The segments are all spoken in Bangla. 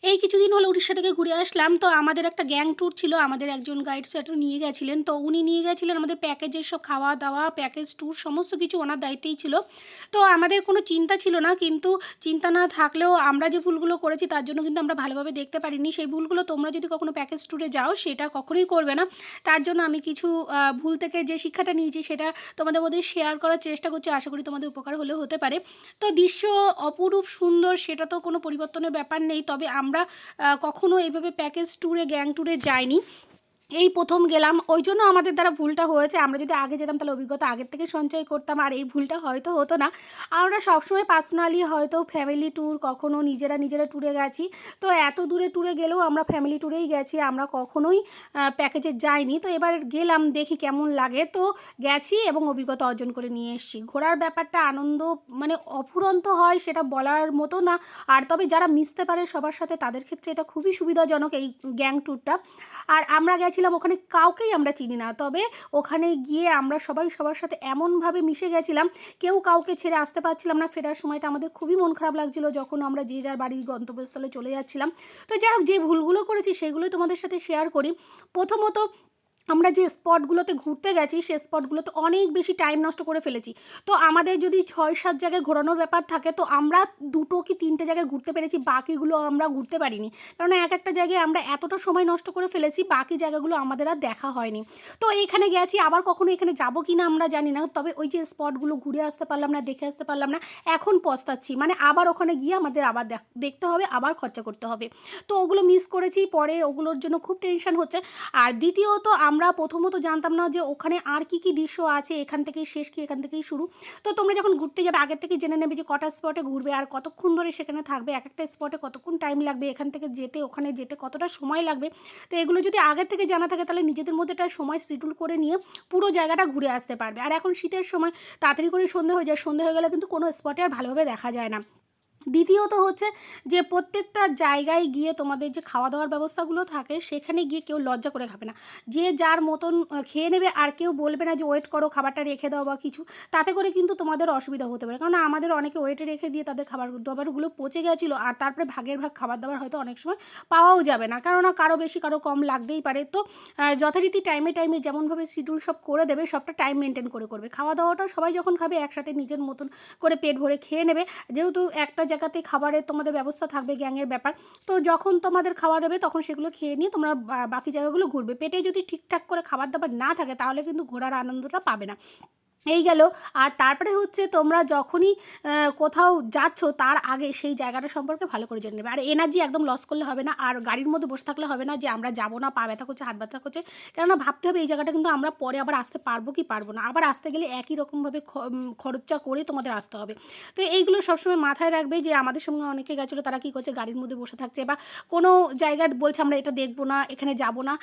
এই কিছুদিন হলো উড়িষ্যা থেকে ঘুরে আসলাম। তো আমাদের একটা গ্যাং ট্যুর ছিল। আমাদের একজন গাইড স্যারও নিয়ে গেছিলেন। তো উনি নিয়ে গেছিলেন আমাদের প্যাকেজের সব খাওয়া-দাওয়া, প্যাকেজ ট্যুর সমস্ত কিছু ওনার দায়িত্বেই ছিল। তো আমাদের কোনো চিন্তা ছিল না। কিন্তু চিন্তা না থাকলেও আমরা যে ভুলগুলো করেছি তার জন্য কিন্তু আমরা ভালোভাবে দেখতে পারিনি। সেই ভুলগুলো তোমরা যদি কখনো প্যাকেজ ট্যুরে যাও সেটা কখনোই করবে না। তার জন্য আমি কিছু ভুল থেকে যে শিক্ষাটা নিয়েছি সেটা তোমাদের মধ্যে শেয়ার করার চেষ্টা করছি। আশা করি তোমাদের উপকার হলেও হতে পারে। তো দৃশ্য অপরূপ সুন্দর, সেটা তো কোনো পরিবর্তনের ব্যাপার নেই। তবে আমরা কখনো এইভাবে প্যাকেজ ট্যুরে, গ্যাং ট্যুরে যাইনি। এই প্রথম গেলাম, ওই জন্য আমাদের দ্বারা ভুলটা হয়েছে। আমরা যদি আগে যেতাম তাহলে অভিজ্ঞতা আগের থেকে সঞ্চয় করতাম, আর এই ভুলটা হয়তো হতো না। আমরা সবসময় পার্সোনালি হয়তো ফ্যামিলি ট্যুর, কখনো নিজেরা নিজেরা ট্যুরে গেছি। তো এত দূরে ট্যুরে গেলেও আমরা ফ্যামিলি ট্যুরেই গেছি, আমরা কখনোই প্যাকেজে যাইনি। তো এবার গেলাম, দেখি কেমন লাগে। তো গেছি এবং অভিজ্ঞতা অর্জন করে নিয়ে এসেছি। ঘোরার ব্যাপারটা আনন্দ মানে অফুরন্ত হয়, সেটা বলার মতো না। আর তবে যারা মিশতে পারে সবার সাথে তাদের ক্ষেত্রে এটা খুবই সুবিধাজনক এই গ্যাং ট্যুরটা। আর আমরা গেছিলাম ওখানে, কাউকেই আমরা চিনি না। তবে ওখানে গিয়ে আমরা সবাই সবার সাথে এমনভাবে মিশে গেছিলাম, কেউ কাউকে ছেড়ে আসতে পারছিলাম না। ফেরার সময়টা আমাদের খুবই মন খারাপ লাগছিল যখন আমরা যে যার বাড়ির গন্তব্যস্থলে চলে যাচ্ছিলাম। তো যাই হোক, যে ভুলগুলো করেছি সেগুলোই তোমাদের সাথে শেয়ার করি। প্রথমত, আমরা যে স্পটগুলোতে ঘুরতে গেছি সে স্পটগুলোতে অনেক বেশি টাইম নষ্ট করে ফেলেছি। তো আমাদের যদি ৬-৭ জায়গায় ঘোরানোর ব্যাপার থাকে, তো আমরা ২টো কি ৩টে জায়গায় ঘুরতে পেরেছি, বাকিগুলো আমরা ঘুরতে পারিনি। কারণ একটা জায়গায় আমরা এতটা সময় নষ্ট করে ফেলেছি, বাকি জায়গাগুলো আমাদের আর দেখা হয়নি। তো এইখানে গেছি, আবার কখনো এখানে যাবো কি না আমরা জানি না। তবে ওই যে স্পটগুলো ঘুরে আসতে পারলাম না, দেখে আসতে পারলাম না, এখন পস্তাচ্ছি। মানে আবার ওখানে গিয়ে আমাদের আবার দেখতে হবে, আবার খরচা করতে হবে। তো ওগুলো মিস করেছি, পরে ওগুলোর জন্য খুব টেনশন হচ্ছে। আর দ্বিতীয়ত, আমরা প্রথমত জানতাম না যে ওখানে আর কি কি দৃশ্য আছে, এখান থেকেই শেষ কি এখান থেকেই শুরু। তো তোমরা যখন ঘুরতে যাবে আগের থেকে জেনে নেবে যে কটা স্পটে ঘুরবে আর কতক্ষণ ধরে সেখানে থাকবে, এক একটা স্পটে কতক্ষণ টাইম লাগবে, এখান থেকে যেতে ওখানে যেতে কতটা সময় লাগবে। তো এগুলো যদি আগের থেকে জানা থাকে তাহলে নিজেদের মধ্যে একটা সময় শিডিউল করে নিয়ে পুরো জায়গাটা ঘুরে আসতে পারবে। আর এখন শীতের সময় তাড়াতাড়ি করে সন্ধে হয়ে যায়, সন্ধে হয়ে গেলে কিন্তু কোনো স্পটে আর ভালোভাবে দেখা যায় না। দ্বিতীয়ত হচ্ছে যে প্রত্যেকটা জায়গায় গিয়ে তোমাদের যে খাওয়া দাওয়ার ব্যবস্থাগুলো থাকে সেখানে গিয়ে কেউ লজ্জা করে খাবে না। যে যার মতন খেয়ে নেবে, আর কেউ বলবে না যে ওয়েট করো, খাবারটা রেখে দাও বা কিছু। তাতে করে কিন্তু তোমাদের অসুবিধা হতে পারে। কারণ আমাদের অনেকে ওয়েটে রেখে দিয়ে তাদের খাবার দাবারগুলো পচে গেছিলো, আর তারপরে ভাগের ভাগ খাবার দাবার হয়তো অনেক সময় পাওয়াও যাবে না, কেননা কারো বেশি কারো কম লাগতেই পারে। তো যথারীতি টাইমে টাইমে যেমনভাবে শিডিউল সব করে দেবে, সবটা টাইম মেনটেন করে করবে। খাওয়া দাওয়াটাও সবাই যখন খাবে একসাথে নিজের মতন করে পেট ভরে খেয়ে নেবে। যেহেতু একটা জায়গাতে খাবারের তোমাদের ব্যবস্থা থাকবে, গ্যাংয়ের ব্যাপার। তো যখন তোমাদের খাওয়া দেবে তখন সেগুলো খেয়ে নিয়ে তোমরা বাকি জায়গাগুলো ঘুরবে। পেটে যদি ঠিকঠাক করে খাবার দাবার না থাকে তাহলে কিন্তু ঘোরার আনন্দটা পাবে না। এই গেল। আর তারপরে হচ্ছে তোমরা যখনই কোথাও যাচ্ছ তার আগে সেই জায়গাটা সম্পর্কে ভালো করে জেনে নেবে। আর এনার্জি একদম লস করলে হবে না, আর গাড়ির মধ্যে বসে থাকলে হবে না যে আমরা যাবো না, পা ব্যথা করছে, হাত ব্যথা করছে। কেননা ভাবতে হবে এই জায়গাটা কিন্তু আমরা পরে আবার আসতে পারবো কি পারবো না। আবার আসতে গেলে একই রকমভাবে খরচা করে তোমাদের আসতে হবে। তো এইগুলো সবসময় মাথায় রাখবে যে আমাদের সঙ্গে অনেকে গেছিলো, তারা কী করছে, গাড়ির মধ্যে বসে থাকছে বা কোনো জায়গায় বলছে আমরা এটা দেখবো না, এখানে যাবো না।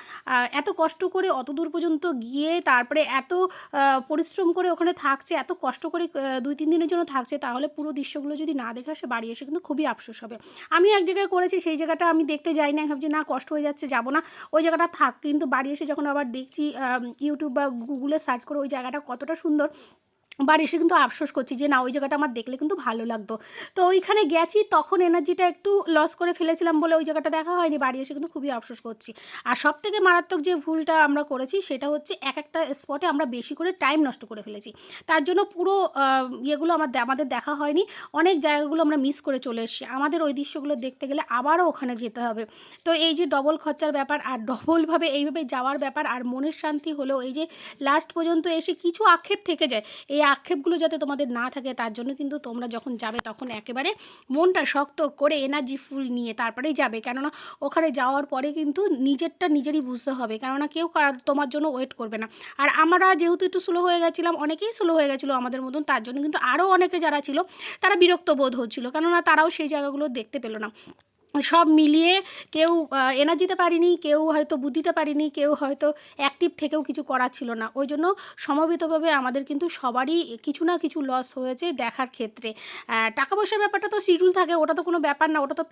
এত কষ্ট করে অত দূর পর্যন্ত গিয়ে তারপরে এত পরিশ্রম করে ওখানে থাকছে, এত কষ্ট করে ২-৩ দিনের জন্য থাকছে, তাহলে পুরো দৃশ্যগুলো যদি না দেখে আসে বাড়ি এসে কিন্তু খুবই আফসোস হবে। আমিও এক জায়গায় করেছি, সেই জায়গাটা আমি দেখতে যাই না, ভাবছি না কষ্ট হয়ে যাচ্ছে যাবো না, ওই জায়গাটা থাক। কিন্তু বাড়ি এসে যখন আবার দেখছি ইউটিউব বা গুগলে সার্চ করে ওই জায়গাটা কতটা সুন্দর, বাড়ি এসে কিন্তু আফসোস করছি যে না, ওই জায়গাটা আমার দেখলে কিন্তু ভালো লাগতো। তো ওইখানে গেছি তখন এনার্জিটা একটু লস করে ফেলেছিলাম বলে ওই জায়গাটা দেখা হয়নি, বাড়ি এসে কিন্তু খুবই আফসোস করছি। আর সবথেকে মারাত্মক যে ভুলটা আমরা করেছি সেটা হচ্ছে একটা স্পটে আমরা বেশি করে টাইম নষ্ট করে ফেলেছি। তার জন্য পুরো ইয়েগুলো আমাদের দেখা হয়নি, অনেক জায়গাগুলো আমরা মিস করে চলে এসেছি। আমাদের ওই দৃশ্যগুলো দেখতে গেলে আবারও ওখানে যেতে হবে। তো এই যে ডবল খরচার ব্যাপার আর ডবলভাবে এইভাবে যাওয়ার ব্যাপার, আর মনের শান্তি হলেও এই যে লাস্ট পর্যন্ত এসে কিছু আক্ষেপ থেকে যায়, এই আক্ষেপগুলো যাতে তোমাদের না থাকে তার জন্য কিন্তু তোমরা যখন যাবে তখন একেবারে মনটা শক্ত করে এনার্জি ফুল নিয়ে তারপরেই যাবে। কেননা ওখানে যাওয়ার পরে কিন্তু নিজেরটা নিজেরই বুঝতে হবে, কেননা কেউ তোমার জন্য ওয়েট করবে না। আর আমরা যেহেতু একটু স্লো হয়ে গেছিলাম, অনেকেই স্লো হয়ে গেছিলো আমাদের মতন, তার জন্য কিন্তু আরও অনেকে যারা ছিল তারা বিরক্ত বোধ হচ্ছিলো, কেননা তারাও সেই জায়গাগুলো দেখতে পেলো না। সব মিলিয়ে কেউ এনার্জিতে পারিনি, কেউ হয়তো বুদ্ধিতে পারিনি, কেউ হয়তো অ্যাক্টিভ থেকেও কিছু করার ছিল না। ওই জন্য সমবেতভাবে আমাদের কিন্তু সবারই কিছু না কিছু লস হয়েছে দেখার ক্ষেত্রে। টাকা পয়সার ব্যাপারটা তো শিডিউল থাকে, ওটা তো কোনো ব্যাপার না, ওটা তো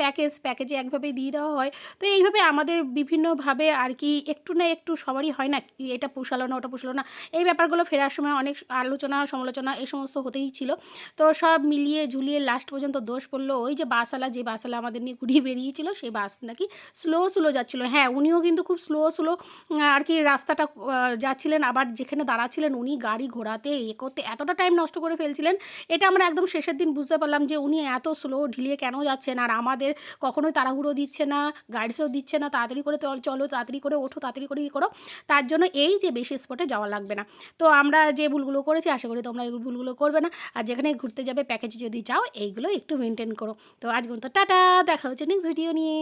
প্যাকেজে একভাবেই দিয়ে দেওয়া হয়। তো এইভাবে আমাদের বিভিন্নভাবে আর কি একটু না একটু সবারই হয় না, এটা পোষালো না ওটা পোষালো না, এই ব্যাপারগুলো ফেরার সময় অনেক আলোচনা সমালোচনা এই সমস্ত হতেই ছিল। তো সব মিলিয়ে ঝুলিয়ে লাস্ট পর্যন্ত দোষ পড়লো ওই যে বাসওয়ালা, যে বাসওয়ালা আমাদের নিয়ে ঘুরিয়ে বেরিয়েছিল সেই বাস নাকি স্লো স্লো যাচ্ছিলো। হ্যাঁ, উনিও কিন্তু খুব স্লো স্লো আর কি রাস্তাটা যাচ্ছিলেন, আবার যেখানে দাঁড়াচ্ছিলেন উনি গাড়ি ঘোরাতে করতে এতটা টাইম নষ্ট করে ফেলছিলেন। এটা আমরা একদম শেষের দিন বুঝতে পারলাম যে উনি এত স্লো ঢিলিয়ে কেন যাচ্ছেন, আর আমাদের কখনোই তাড়াহুড়ো দিচ্ছে না, গাইডসও দিচ্ছে না তাড়াতাড়ি করে চলো, তাড়াতাড়ি করে ওঠো, তাড়াতাড়ি করে করো। তার জন্য এই যে বেশি স্পটে যাওয়া লাগবে না। তো আমরা যে ভুলগুলো করেছি আশা করি তোমরা এই ভুলগুলো করবে না। আর যেখানে ঘুরতে যাবে প্যাকেজে যদি যাও এইগুলো একটু মেনটেন করো। তো আজ পর্যন্ত টাটা, দেখা হচ্ছে নেক্সট ভিডিও নিয়ে।